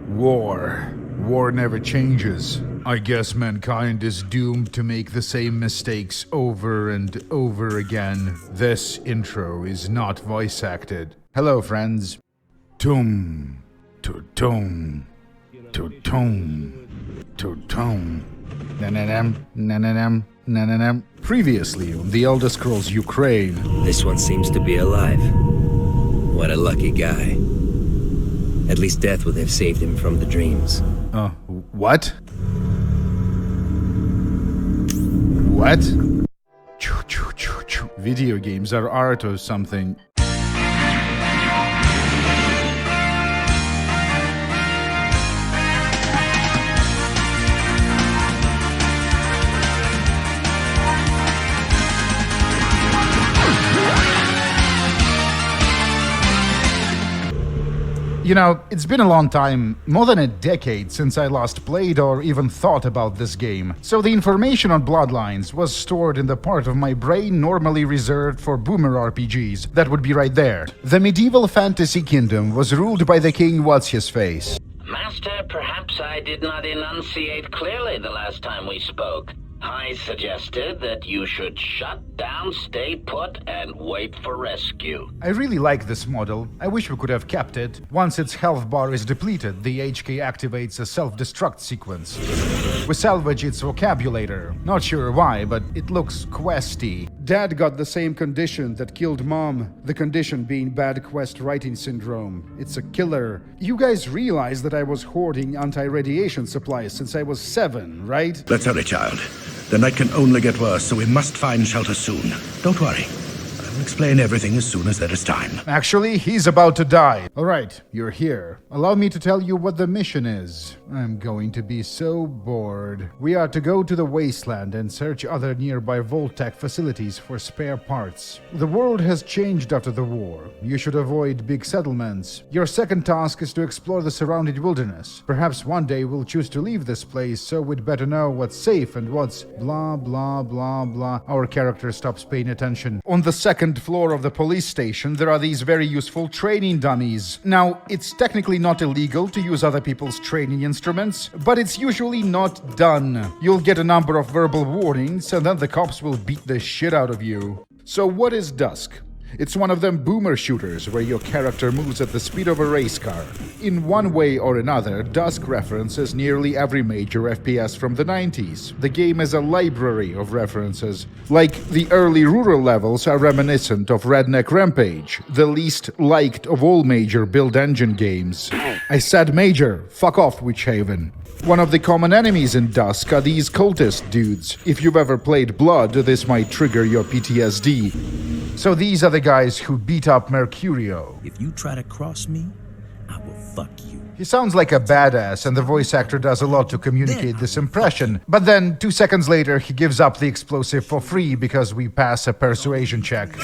War. War never changes. I guess mankind is doomed to make the same mistakes over and over again. This intro is not voice acted. Hello, friends. Tum, to-tum, to-tum, to-tum. Na-na-nam, na-na-nam, na-na-nam. Previously on The Elder Scrolls Ukraine. This one seems to be alive. What a lucky guy. At least death would have saved him from the dreams. What? What? Video games are art or something. You know, it's been a long time, more than a decade since I last played or even thought about this game. So the information on Bloodlines was stored in the part of my brain normally reserved for boomer RPGs. That would be right there. The medieval fantasy kingdom was ruled by the king What's-His-Face. Master, perhaps I did not enunciate clearly the last time we spoke. I suggested that you should shut down, stay put, and wait for rescue. I really like this model. I wish we could have kept it. Once its health bar is depleted, the HK activates a self-destruct sequence. We salvage its vocabulator. Not sure why, but it looks questy. Dad got the same condition that killed Mom, the condition being bad quest writing syndrome. It's a killer. You guys realize that I was hoarding anti-radiation supplies since I was 7, right? Let's hurry, child. The night can only get worse, so we must find shelter soon. Don't worry. I will explain everything as soon as there is time. Actually, he's about to die. Alright, you're here. Allow me to tell you what the mission is. I'm going to be so bored. We are to go to the wasteland and search other nearby Vault-Tec facilities for spare parts. The world has changed after the war. You should avoid big settlements. Your second task is to explore the surrounding wilderness. Perhaps one day we'll choose to leave this place, so we'd better know what's safe and what's blah blah blah blah. Our character stops paying attention. On the second floor of the police station, there are these very useful training dummies. Now, it's technically not illegal to use other people's training instruments, but it's usually not done. You'll get a number of verbal warnings, and then the cops will beat the shit out of you. So what is Dusk? It's one of them boomer shooters where your character moves at the speed of a race car. In one way or another, Dusk references nearly every major FPS from the 90s. The game is a library of references. Like, the early rural levels are reminiscent of Redneck Rampage, the least liked of all major build engine games. I said major, fuck off, Witchhaven. One of the common enemies in Dusk are these cultist dudes. If you've ever played Blood, this might trigger your PTSD. So these are the guys who beat up Mercurio. If you try to cross me, I will fuck you. He sounds like a badass, and the voice actor does a lot to communicate this impression. But then, 2 seconds later, he gives up the explosive for free because we pass a persuasion check.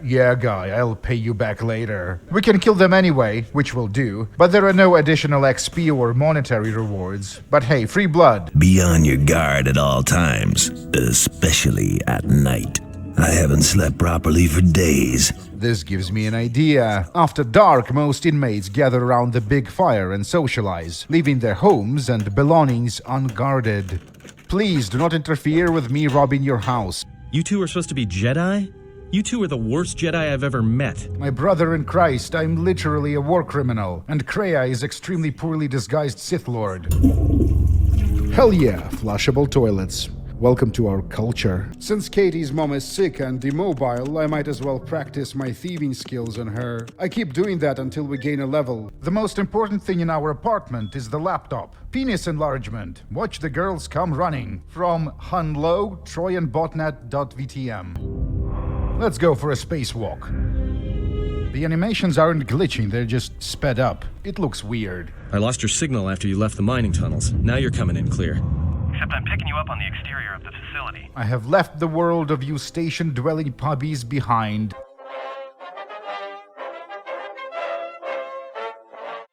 Yeah, guy, I'll pay you back later. We can kill them anyway, which we'll do, but there are no additional XP or monetary rewards. But hey, free blood. Be on your guard at all times, especially at night. I haven't slept properly for days. This gives me an idea. After dark, most inmates gather around the big fire and socialize, leaving their homes and belongings unguarded. Please do not interfere with me robbing your house. You two are supposed to be Jedi? You two are the worst Jedi I've ever met. My brother in Christ, I'm literally a war criminal, and Kreia is extremely poorly disguised Sith Lord. Hell yeah, flushable toilets. Welcome to our culture. Since Katie's mom is sick and immobile, I might as well practice my thieving skills on her. I keep doing that until we gain a level. The most important thing in our apartment is the laptop. Penis enlargement. Watch the girls come running. From Hunlo, troyanbotnet.vtm. Let's go for a spacewalk. The animations aren't glitching, they're just sped up. It looks weird. I lost your signal after you left the mining tunnels. Now you're coming in clear. Except I'm picking you up on the exterior of the facility. I have left the world of you station-dwelling puppies behind.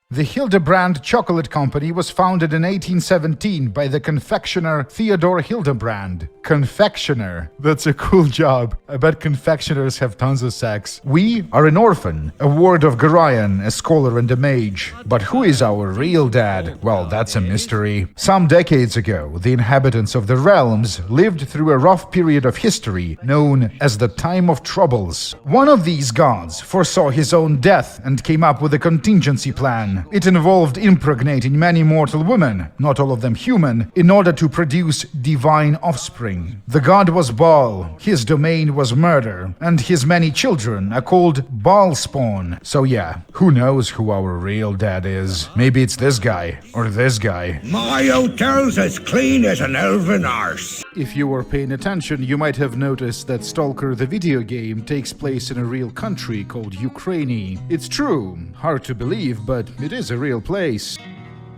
The Hildebrand Chocolate Company was founded in 1817 by the confectioner Theodore Hildebrand. Confectioner. That's a cool job. I bet confectioners have tons of sex. We are an orphan, a ward of Gorion, a scholar and a mage. But who is our real dad? Well, that's a mystery. Some decades ago, the inhabitants of the realms lived through a rough period of history known as the Time of Troubles. One of these gods foresaw his own death and came up with a contingency plan. It involved impregnating many mortal women, not all of them human, in order to produce divine offspring. The god was Baal, his domain was murder, and his many children are called Baal spawn. So yeah, who knows who our real dad is? Maybe it's this guy, or this guy. My hotel's as clean as an elven arse. If you were paying attention, you might have noticed that Stalker the video game takes place in a real country called Ukraine. It's true, hard to believe, but it is a real place.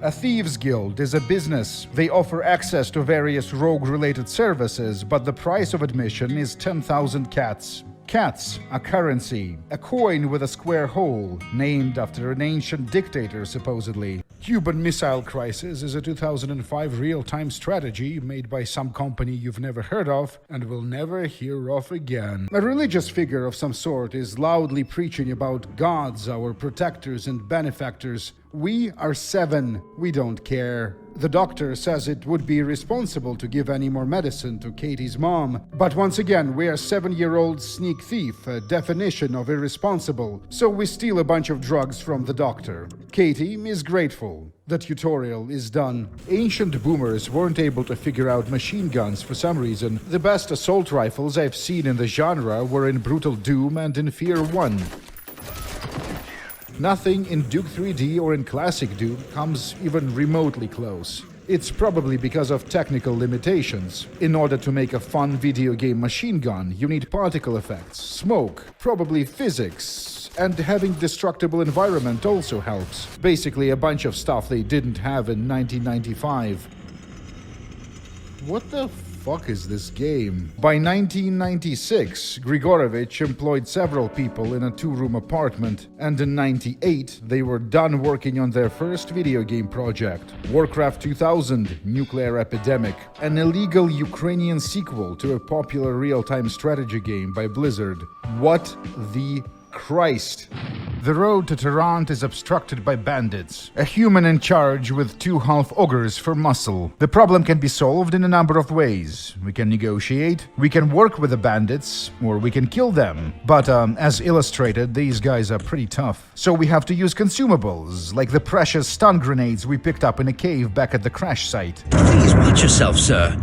A thieves' guild is a business. They offer access to various rogue-related services, but the price of admission is 10,000 cats. Cats, a currency, a coin with a square hole, named after an ancient dictator, supposedly. Cuban Missile Crisis is a 2005 real-time strategy made by some company you've never heard of and will never hear of again. A religious figure of some sort is loudly preaching about gods, our protectors and benefactors. We are 7. We don't care. The doctor says it would be irresponsible to give any more medicine to Katie's mom. But once again, we are 7-year-old sneak thief, a definition of irresponsible. So we steal a bunch of drugs from the doctor. Katie is grateful. The tutorial is done. Ancient boomers weren't able to figure out machine guns for some reason. The best assault rifles I've seen in the genre were in Brutal Doom and in Fear 1. Nothing in Duke 3D or in Classic Doom comes even remotely close. It's probably because of technical limitations. In order to make a fun video game machine gun, you need particle effects, smoke, probably physics, and having destructible environment also helps. Basically a bunch of stuff they didn't have in 1995. What the fuck is this game? By 1996, Grigorovich employed several people in a 2-room apartment, and in 98, they were done working on their first video game project, Warcraft 2000: Nuclear Epidemic, an illegal Ukrainian sequel to a popular real-time strategy game by Blizzard. What the Christ? The road to Tarant is obstructed by bandits, a human in charge with 2 half-ogres for muscle. The problem can be solved in a number of ways. We can negotiate, we can work with the bandits, or we can kill them. But as illustrated, these guys are pretty tough. So we have to use consumables, like the precious stun grenades we picked up in a cave back at the crash site. Please watch yourself, sir.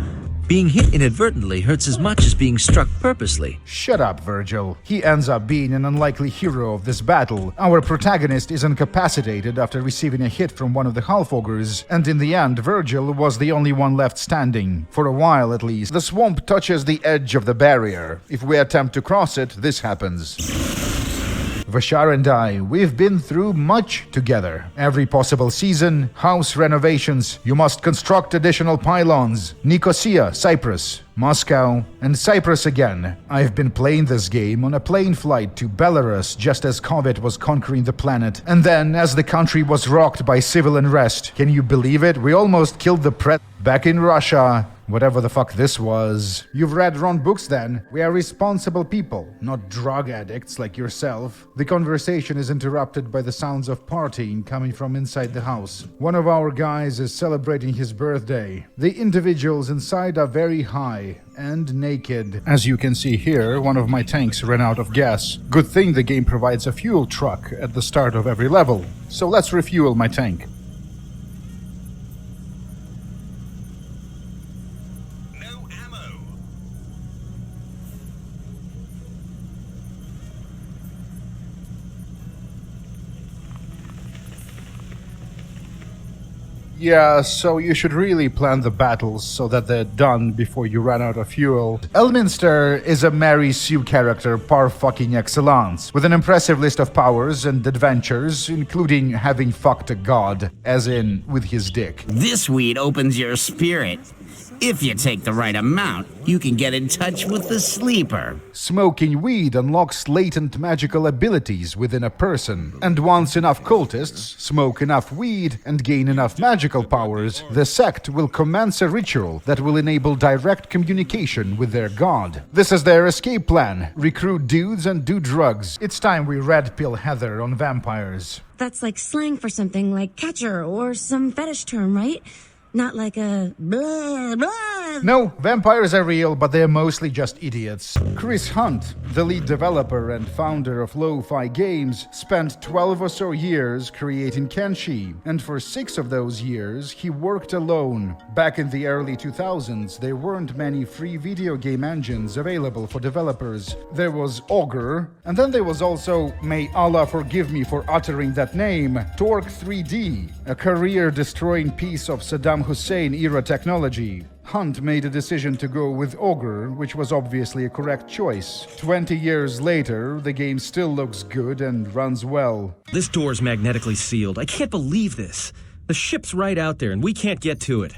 Being hit inadvertently hurts as much as being struck purposely. Shut up, Virgil. He ends up being an unlikely hero of this battle. Our protagonist is incapacitated after receiving a hit from one of the half-ogres, and in the end, Virgil was the only one left standing. For a while, at least. The swamp touches the edge of the barrier. If we attempt to cross it, this happens. Vashar and I, we've been through much together. Every possible season, house renovations, you must construct additional pylons. Nicosia, Cyprus, Moscow, and Cyprus again. I've been playing this game on a plane flight to Belarus just as COVID was conquering the planet. And then, as the country was rocked by civil unrest, can you believe it? We almost killed the back in Russia. Whatever the fuck this was. You've read wrong books then. We are responsible people, not drug addicts like yourself. The conversation is interrupted by the sounds of partying coming from inside the house. One of our guys is celebrating his birthday. The individuals inside are very high and naked. As you can see here, one of my tanks ran out of gas. Good thing the game provides a fuel truck at the start of every level. So let's refuel my tank. Yeah, so you should really plan the battles so that they're done before you run out of fuel. Elminster is a Mary Sue character par fucking excellence, with an impressive list of powers and adventures, including having fucked a god, as in with his dick. This weed opens your spirit. If you take the right amount, you can get in touch with the sleeper. Smoking weed unlocks latent magical abilities within a person. And once enough cultists smoke enough weed and gain enough magical powers, the sect will commence a ritual that will enable direct communication with their god. This is their escape plan. Recruit dudes and do drugs. It's time we red pill Heather on vampires. That's like slang for something like catcher or some fetish term, right? Not like a blah, blah. No, vampires are real, but they're mostly just idiots. Chris Hunt, the lead developer and founder of Lo-Fi Games, spent 12 or so years creating Kenshi, and for 6 of those years, he worked alone. Back in the early 2000s, there weren't many free video game engines available for developers. There was Augur, and then there was also, may Allah forgive me for uttering that name, Torque 3D, a career-destroying piece of Saddam Hussein-era technology. Hunt made a decision to go with Augur, which was obviously a correct choice. 20 years later, the game still looks good and runs well. This door's magnetically sealed. I can't believe this. The ship's right out there and we can't get to it.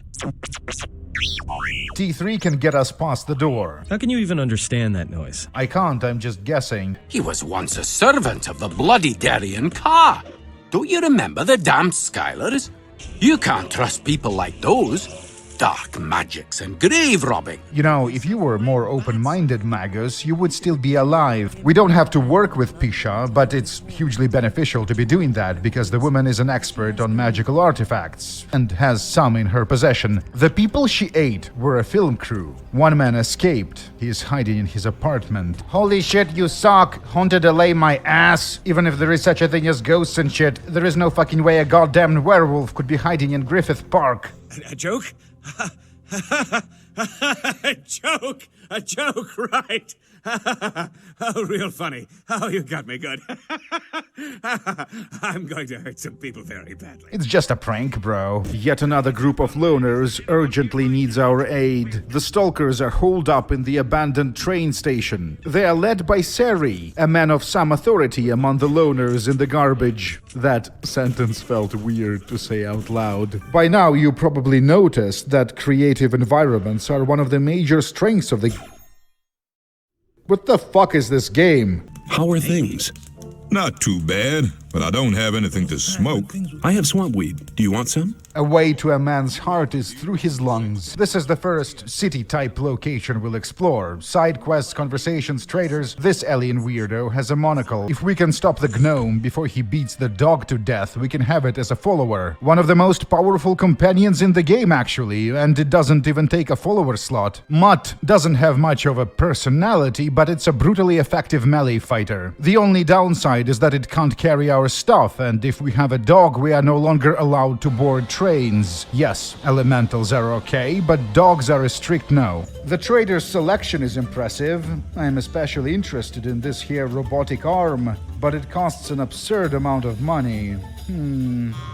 T3 can get us past the door. How can you even understand that noise? I can't, I'm just guessing. He was once a servant of the bloody Darien Ka. Don't you remember the damn Skylers? You can't trust people like those. Dark magics and grave robbing. You know, if you were more open-minded, Magus, you would still be alive. We don't have to work with Pisha, but it's hugely beneficial to be doing that because the woman is an expert on magical artifacts and has some in her possession. The people she ate were a film crew. One man escaped. He is hiding in his apartment. Holy shit, you suck! Haunted allay my ass! Even if there is such a thing as ghosts and shit, there is no fucking way a goddamn werewolf could be hiding in Griffith Park. A joke? A joke, right? Oh, real funny. Oh, you got me good. I'm going to hurt some people very badly. It's just a prank, bro. Yet another group of loners urgently needs our aid. The stalkers are holed up in the abandoned train station. They are led by Seri, a man of some authority among the loners in the garbage. That sentence felt weird to say out loud. By now, you probably noticed that creative environments are one of the major strengths of the... What the fuck is this game? How are things? Not too bad, but I don't have anything to smoke. I have swamp weed. Do you want some? A way to a man's heart is through his lungs. This is the first city-type location we'll explore. Side quests, conversations, traders. This alien weirdo has a monocle. If we can stop the gnome before he beats the dog to death, we can have it as a follower. One of the most powerful companions in the game, actually, and it doesn't even take a follower slot. Mutt doesn't have much of a personality, but it's a brutally effective melee fighter. The only downside is that it can't carry our stuff, and if we have a dog, we are no longer allowed to board trains. Yes, elementals are okay, but dogs are a strict no. The trader's selection is impressive. I'm especially interested in this here robotic arm, but it costs an absurd amount of money.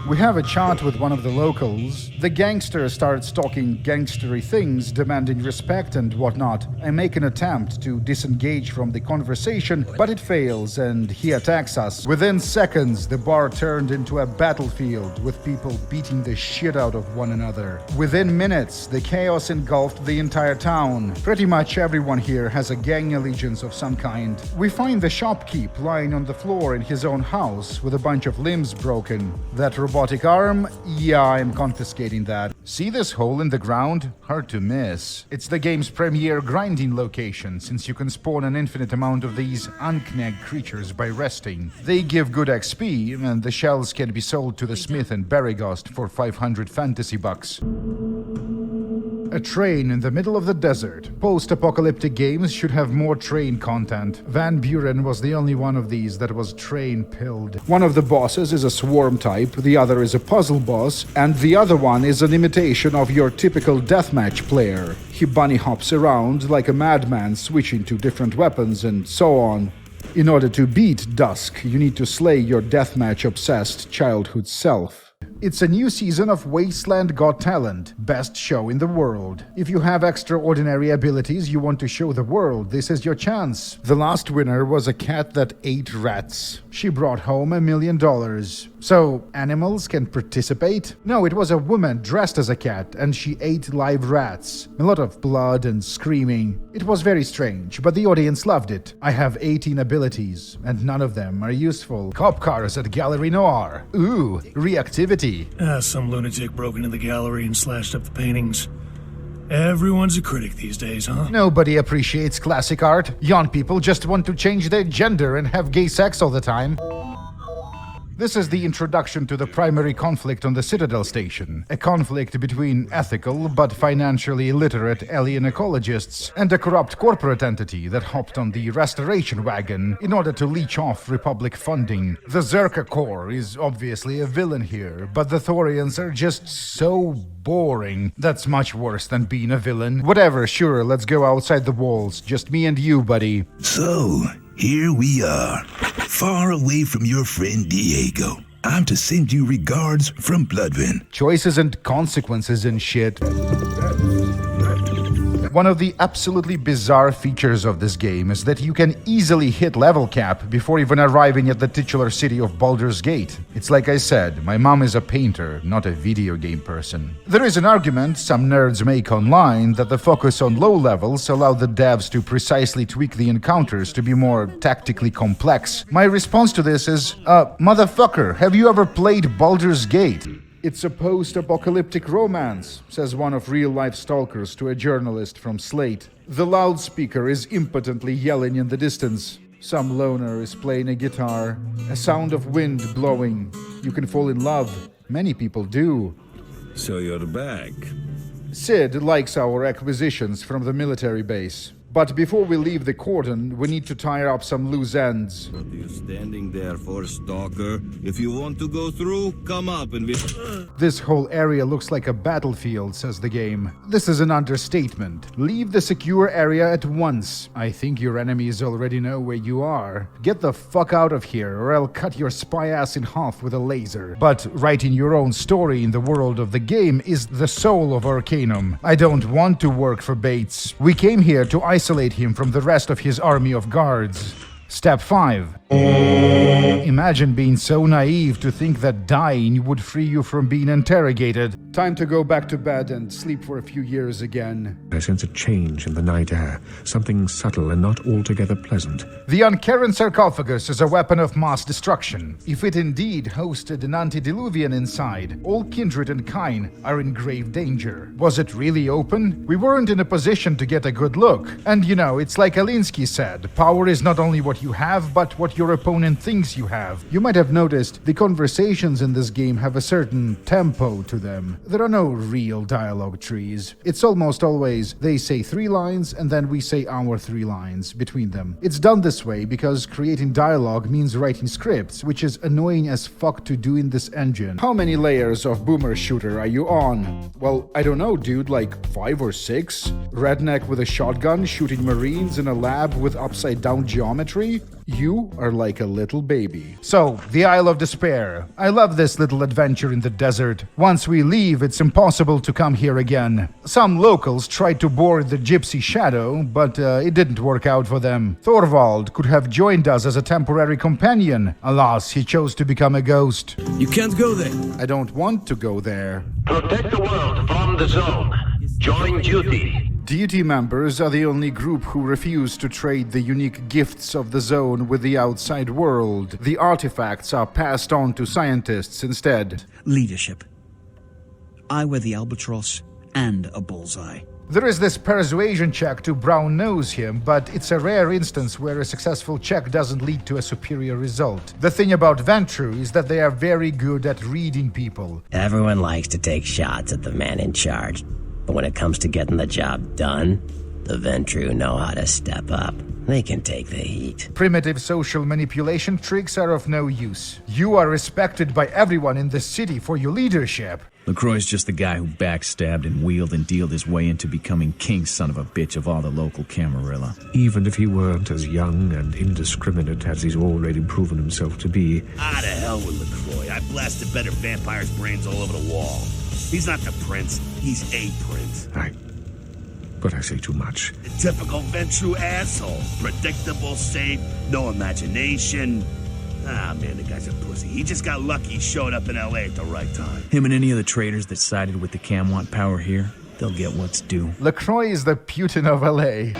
We have a chat with one of the locals. The gangster starts talking gangstery things, demanding respect and whatnot. I make an attempt to disengage from the conversation, but it fails and he attacks us. Within seconds, the bar turned into a battlefield with people beating the shit out of one another. Within minutes, the chaos engulfed the entire town. Pretty much everyone here has a gang allegiance of some kind. We find the shopkeep lying on the floor in his own house with a bunch of limbs broken. That robotic arm? Yeah, I'm confiscating that. See this hole in the ground? Hard to miss. It's the game's premier grinding location, since you can spawn an infinite amount of these unknagged creatures by resting. They give good XP, and the shells can be sold to the smith in Barrygost for 500 fantasy bucks. A train in the middle of the desert. Post-apocalyptic games should have more train content. Van Buren was the only one of these that was train-pilled. One of the bosses is a swarm type, the other is a puzzle boss, and the other one is an imitation of your typical deathmatch player. He bunny hops around like a madman, switching to different weapons and so on. In order to beat Dusk, you need to slay your deathmatch-obsessed childhood self. It's a new season of Wasteland Got Talent, best show in the world. If you have extraordinary abilities you want to show the world, this is your chance. The last winner was a cat that ate rats. She brought home $1 million. So, animals can participate? No, it was a woman dressed as a cat, and she ate live rats. A lot of blood and screaming. It was very strange, but the audience loved it. I have 18 abilities, and none of them are useful. Cop cars at Gallery Noir. Ooh, reactivity. Some lunatic broke into the gallery and slashed up the paintings. Everyone's a critic these days, huh? Nobody appreciates classic art. Young people just want to change their gender and have gay sex all the time. This is the introduction to the primary conflict on the Citadel station. A conflict between ethical but financially illiterate alien ecologists and a corrupt corporate entity that hopped on the restoration wagon in order to leech off Republic funding. The Zerka Corps is obviously a villain here, but the Thorians are just so boring. That's much worse than being a villain. Whatever, sure, let's go outside the walls. Just me and you, buddy. So, here we are, far away from your friend Diego. I'm to send you regards from Bloodwind. Choices and consequences and shit. One of the absolutely bizarre features of this game is that you can easily hit level cap before even arriving at the titular city of Baldur's Gate. It's like I said, my mom is a painter, not a video game person. There is an argument some nerds make online that the focus on low levels allowed the devs to precisely tweak the encounters to be more tactically complex. My response to this is, motherfucker, have you ever played Baldur's Gate? It's a post-apocalyptic romance, says one of real-life stalkers to a journalist from Slate. The loudspeaker is impotently yelling in the distance. Some loner is playing a guitar. A sound of wind blowing. You can fall in love. Many people do. So you're back. Sid likes our acquisitions from the military base. But before we leave the cordon, we need to tie up some loose ends. What are you standing there for, stalker? If you want to go through, come up and This whole area looks like a battlefield, says the game. This is an understatement. Leave the secure area at once. I think your enemies already know where you are. Get the fuck out of here, or I'll cut your spy ass in half with a laser. But writing your own story in the world of the game is the soul of Arcanum. I don't want to work for Bates. We came here to isolate him from the rest of his army of guards. Step 5. Imagine being so naive to think that dying would free you from being interrogated. Time to go back to bed and sleep for a few years again. I sense a change in the night air, something subtle and not altogether pleasant. The Uncairn sarcophagus is a weapon of mass destruction. If it indeed hosted an antediluvian inside, all kindred and kine are in grave danger. Was it really open? We weren't in a position to get a good look. And you know, it's like Alinsky said, power is not only what you have, but what your opponent thinks you have. You might have noticed the conversations in this game have a certain tempo to them. There are no real dialogue trees. It's almost always they say 3 lines and then we say our 3 lines between them. It's done this way because creating dialogue means writing scripts, which is annoying as fuck to do in this engine. How many layers of boomer shooter are you on? Well, I don't know, dude, like 5 or 6? Redneck with a shotgun shooting Marines in a lab with upside down geometry? You are like a little baby. So, the Isle of Despair. I love this little adventure in the desert. Once we leave, it's impossible to come here again. Some locals tried to board the Gypsy Shadow, but it didn't work out for them. Thorvald could have joined us as a temporary companion. Alas, he chose to become a ghost. You can't go there. I don't want to go there. Protect the world from the zone. Join duty. Duty members are the only group who refuse to trade the unique gifts of the zone with the outside world. The artifacts are passed on to scientists instead. Leadership. I wear the albatross and a bullseye. There is this persuasion check to brown nose him, but it's a rare instance where a successful check doesn't lead to a superior result. The thing about Ventru is that they are very good at reading people. Everyone likes to take shots at the man in charge. But when it comes to getting the job done, the Ventru know how to step up. They can take the heat. Primitive social manipulation tricks are of no use. You are respected by everyone in the city for your leadership. LaCroix's just the guy who backstabbed and wheeled and dealed his way into becoming king son of a bitch of all the local Camarilla. Even if he weren't as young and indiscriminate as he's already proven himself to be. Ah, to hell with LaCroix. I blasted better vampires' brains all over the wall. He's not the prince. He's a prince. But I say too much. The typical Ventrue asshole. Predictable, safe, no imagination. Ah, man, the guy's a pussy. He just got lucky he showed up in L.A. at the right time. Him and any of the traitors that sided with the Cam want power here, they'll get what's due. LaCroix is the Putin of L.A.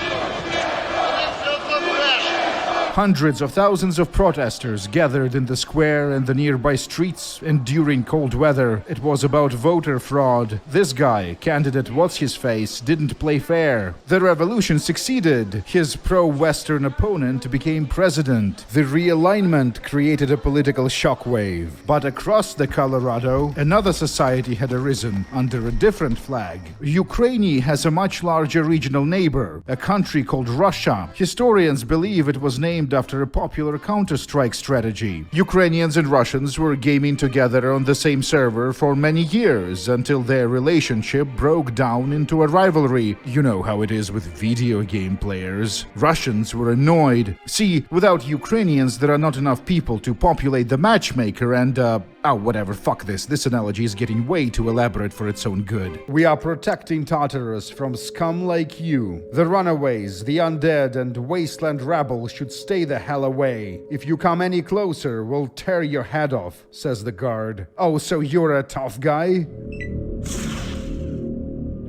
Hundreds of thousands of protesters gathered in the square and the nearby streets, enduring cold weather. It was about voter fraud. This guy, candidate What's-His-Face, didn't play fair. The revolution succeeded. His pro-Western opponent became president. The realignment created a political shockwave. But across the Colorado, another society had arisen under a different flag. Ukraine has a much larger regional neighbor, a country called Russia. Historians believe it was named after a popular Counter-Strike strategy. Ukrainians and Russians were gaming together on the same server for many years until their relationship broke down into a rivalry. You know how it is with video game players. Russians were annoyed. See, without Ukrainians there are not enough people to populate the matchmaker and whatever, fuck this. This analogy is getting way too elaborate for its own good. We are protecting Tartarus from scum like you. The runaways, the undead, and wasteland rabble should stay the hell away. If you come any closer, we'll tear your head off, says the guard. Oh, so you're a tough guy?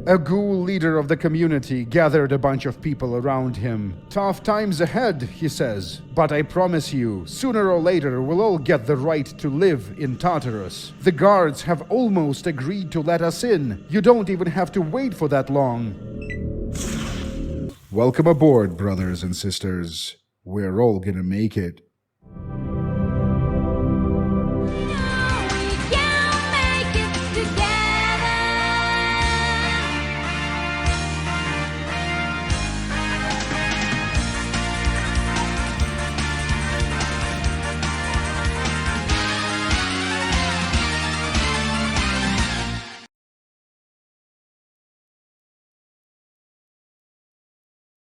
A ghoul leader of the community gathered a bunch of people around him. Tough times ahead, he says. But I promise you, sooner or later we'll all get the right to live in Tartarus. The guards have almost agreed to let us in. You don't even have to wait for that long. Welcome aboard, brothers and sisters. We're all gonna make it.